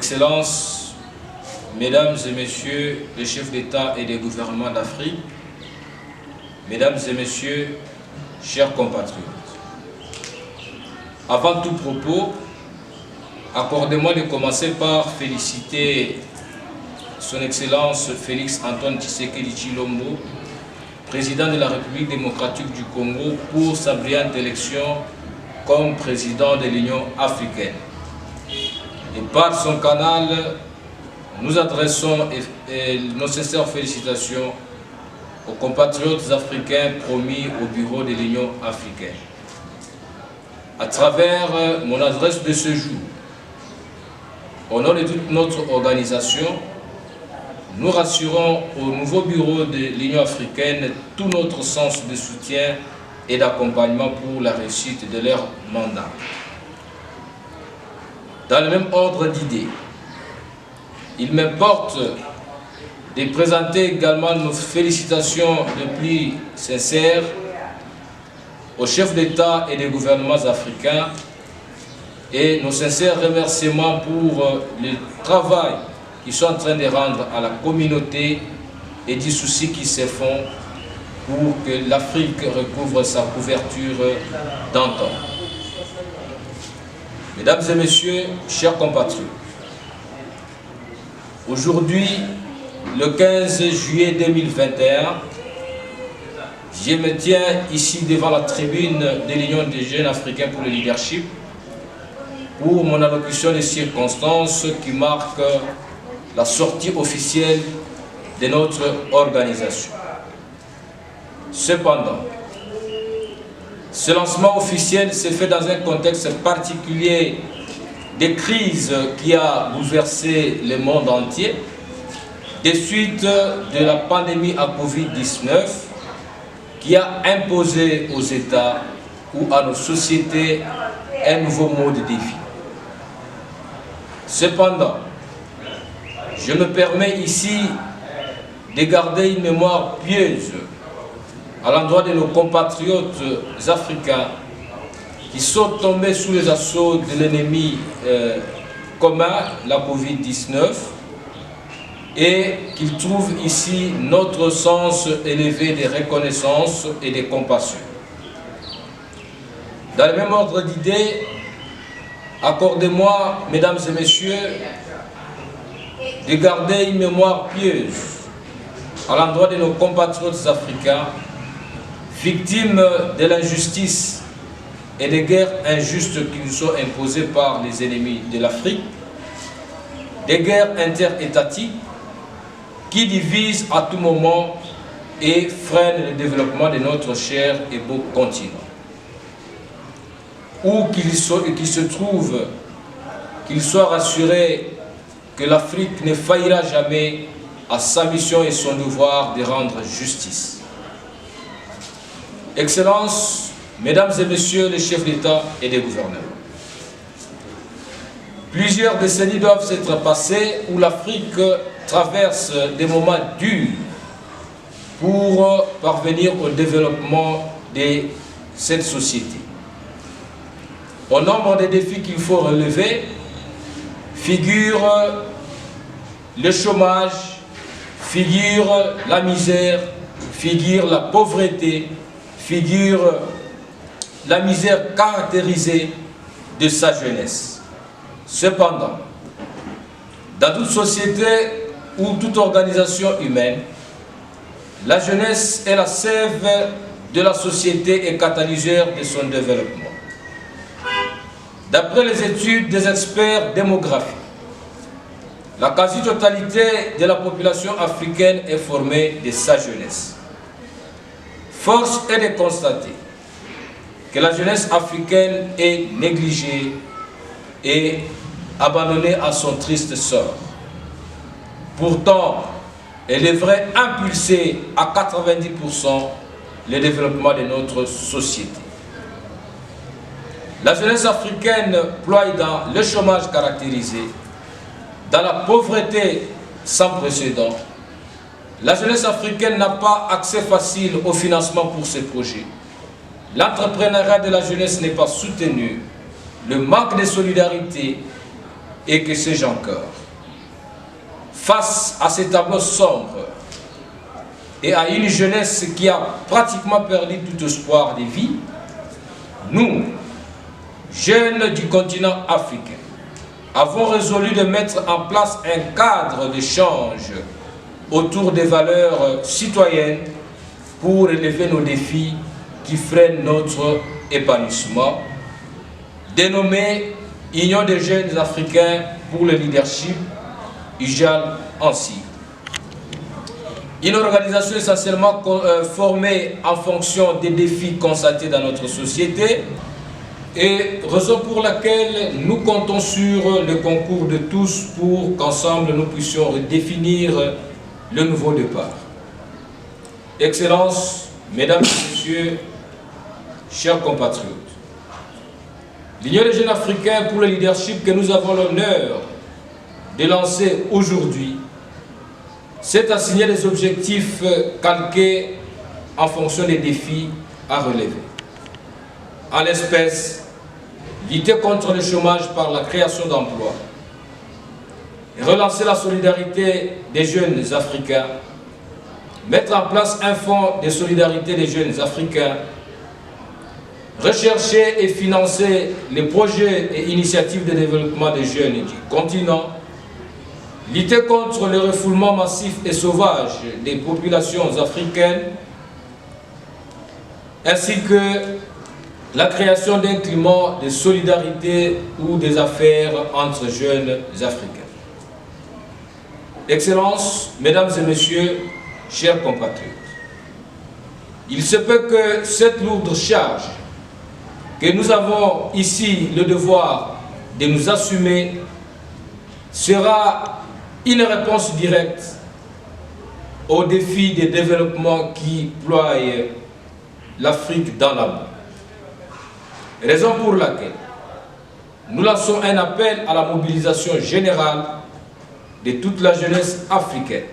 Excellences, Mesdames et Messieurs les chefs d'État et des gouvernements d'Afrique, Mesdames et Messieurs, chers compatriotes, avant tout propos, accordez-moi de commencer par féliciter Son Excellence Félix Antoine Tshisekedi Tshilombo, président de la République démocratique du Congo, pour sa brillante élection comme président de l'Union africaine. Et par son canal, nous adressons nos sincères félicitations aux compatriotes africains promis au bureau de l'Union africaine. À travers mon adresse de ce jour, au nom de toute notre organisation, nous rassurons au nouveau bureau de l'Union africaine tout notre sens de soutien et d'accompagnement pour la réussite de leur mandat. Dans le même ordre d'idées, il m'importe de présenter également nos félicitations les plus sincères aux chefs d'État et des gouvernements africains et nos sincères remerciements pour le travail qu'ils sont en train de rendre à la communauté et des soucis qui se font pour que l'Afrique recouvre sa couverture d'antan. Mesdames et Messieurs, chers compatriotes, aujourd'hui, le 15 juillet 2021, je me tiens ici devant la tribune de l'Union des jeunes africains pour le leadership pour mon allocution de circonstances qui marque la sortie officielle de notre organisation. Cependant, ce lancement officiel s'est fait dans un contexte particulier de crise qui a bouleversé le monde entier, des suites de la pandémie à Covid-19 qui a imposé aux États ou à nos sociétés un nouveau mode de vie. Cependant, je me permets ici de garder une mémoire pieuse à l'endroit de nos compatriotes africains qui sont tombés sous les assauts de l'ennemi commun, la Covid-19, et qu'ils trouvent ici notre sens élevé de reconnaissance et de compassion. Dans le même ordre d'idées, accordez-moi, Mesdames et Messieurs, de garder une mémoire pieuse à l'endroit de nos compatriotes africains, victimes de l'injustice et des guerres injustes qui nous sont imposées par les ennemis de l'Afrique, des guerres interétatiques qui divisent à tout moment et freinent le développement de notre cher et beau continent. Où qu'ils se trouvent, qu'ils soient rassurés que l'Afrique ne faillira jamais à sa mission et son devoir de rendre justice. Excellences, Mesdames et Messieurs les chefs d'État et des gouvernements, plusieurs décennies doivent s'être passées où l'Afrique traverse des moments durs pour parvenir au développement de cette société. Au nombre des défis qu'il faut relever figure le chômage, figure la misère, figure la pauvreté, figure la misère caractérisée de sa jeunesse. Cependant, dans toute société ou toute organisation humaine, la jeunesse est la sève de la société et catalyseur de son développement. D'après les études des experts démographiques, la quasi-totalité de la population africaine est formée de sa jeunesse. Force est de constater que la jeunesse africaine est négligée et abandonnée à son triste sort. Pourtant, elle devrait impulser à 90% le développement de notre société. La jeunesse africaine ploie dans le chômage caractérisé, dans la pauvreté sans précédent. La jeunesse africaine n'a pas accès facile au financement pour ses projets. L'entrepreneuriat de la jeunesse n'est pas soutenu. Le manque de solidarité et que sais-je encore. Face à ces tableaux sombres et à une jeunesse qui a pratiquement perdu tout espoir de vie, nous, jeunes du continent africain, avons résolu de mettre en place un cadre d'échange autour des valeurs citoyennes pour relever nos défis qui freinent notre épanouissement, dénommé Union des jeunes africains pour le leadership, UJAL en sigle. Une organisation essentiellement formée en fonction des défis constatés dans notre société, et raison pour laquelle nous comptons sur le concours de tous pour qu'ensemble nous puissions redéfinir le nouveau départ. Excellences, Mesdames et Messieurs, chers compatriotes, l'Union des jeunes africains pour le leadership que nous avons l'honneur de lancer aujourd'hui s'est assigné des objectifs calqués en fonction des défis à relever. En l'espèce, lutter contre le chômage par la création d'emplois, relancer la solidarité des jeunes africains, mettre en place un fonds de solidarité des jeunes africains, rechercher et financer les projets et initiatives de développement des jeunes du continent, lutter contre le refoulement massif et sauvage des populations africaines, ainsi que la création d'un climat de solidarité ou des affaires entre jeunes africains. Excellences, Mesdames et Messieurs, chers compatriotes, il se peut que cette lourde charge que nous avons ici le devoir de nous assumer sera une réponse directe aux défis de développement qui ploient l'Afrique dans la boue. Raison pour laquelle nous lançons un appel à la mobilisation générale de toute la jeunesse africaine,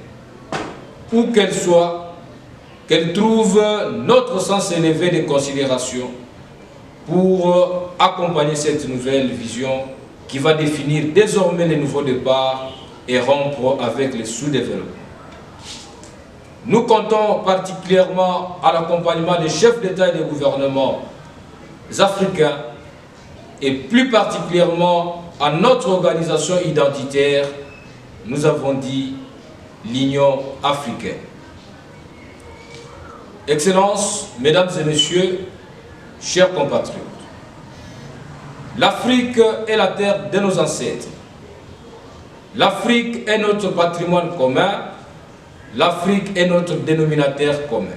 où qu'elle soit, qu'elle trouve notre sens élevé de considération pour accompagner cette nouvelle vision qui va définir désormais les nouveaux départs et rompre avec les sous-développements. Nous comptons particulièrement à l'accompagnement des chefs d'État et de gouvernement africains et plus particulièrement à notre organisation identitaire, nous avons dit l'Union africaine. Excellences, Mesdames et Messieurs, chers compatriotes, l'Afrique est la terre de nos ancêtres. L'Afrique est notre patrimoine commun. L'Afrique est notre dénominateur commun.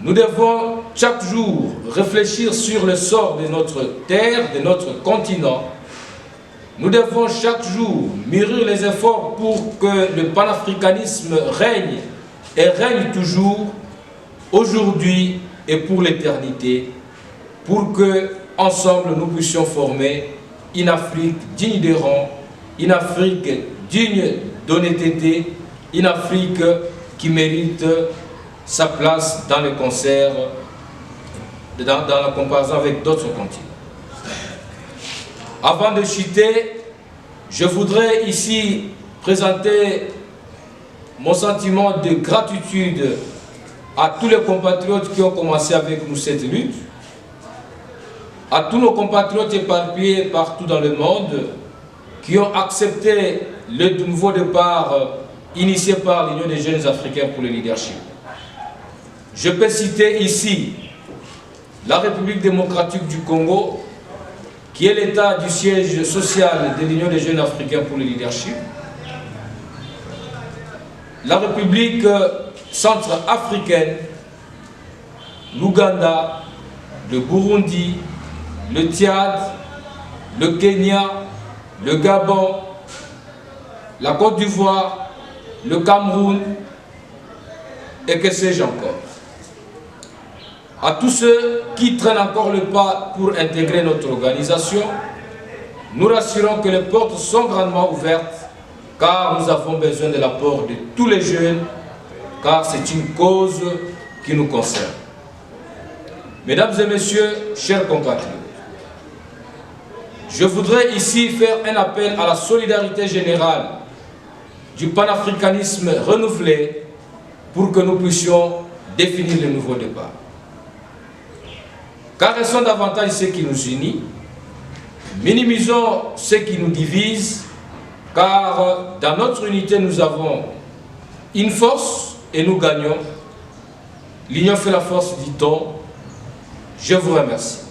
Nous devons chaque jour réfléchir sur le sort de notre terre, de notre continent. Nous devons chaque jour mûrir les efforts pour que le panafricanisme règne et règne toujours, aujourd'hui et pour l'éternité, pour que, ensemble, nous puissions former une Afrique digne des rangs, une Afrique digne d'honnêteté, une Afrique qui mérite sa place dans le concert, dans la comparaison avec d'autres continents. Avant de chuter, je voudrais ici présenter mon sentiment de gratitude à tous les compatriotes qui ont commencé avec nous cette lutte, à tous nos compatriotes éparpillés partout dans le monde qui ont accepté le nouveau départ initié par l'Union des jeunes africains pour le leadership. Je peux citer ici la République démocratique du Congo, qui est l'état du siège social de l'Union des jeunes africains pour le leadership, la République centrafricaine, l'Ouganda, le Burundi, le Tchad, le Kenya, le Gabon, la Côte d'Ivoire, le Cameroun, et que sais-je encore. À tous ceux qui traînent encore le pas pour intégrer notre organisation, nous rassurons que les portes sont grandement ouvertes, car nous avons besoin de l'apport de tous les jeunes, car c'est une cause qui nous concerne. Mesdames et messieurs, chers compatriotes, Je voudrais ici faire un appel à la solidarité générale du panafricanisme renouvelé pour que nous puissions définir le nouveau débat. Caressons davantage ce qui nous unit, minimisons ce qui nous divise, car dans notre unité nous avons une force et nous gagnons. L'union fait la force, dit-on. Je vous remercie.